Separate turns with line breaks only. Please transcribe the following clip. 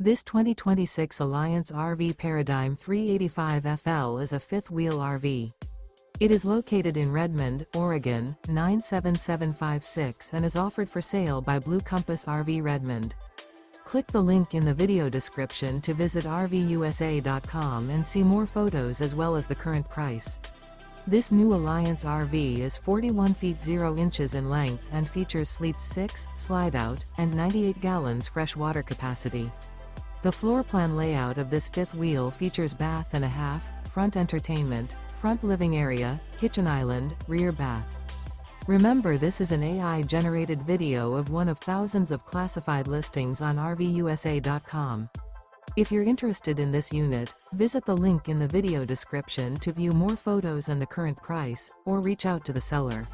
This 2026 Alliance RV Paradigm 385FL is a fifth-wheel RV. It is located in Redmond, Oregon, 97756 and is offered for sale by Blue Compass RV Redmond. Click the link in the video description to visit RVUSA.com and see more photos as well as the current price. This new Alliance RV is 41 feet 0 inches in length and features Sleep 6, Slideout, and 98 gallons fresh water capacity. The floor plan layout of this fifth wheel features bath and a half, front entertainment, front living area, kitchen island, rear bath. Remember, this is an AI-generated video of one of thousands of classified listings on RVUSA.com. If you're interested in this unit, visit the link in the video description to view more photos and the current price, or reach out to the seller.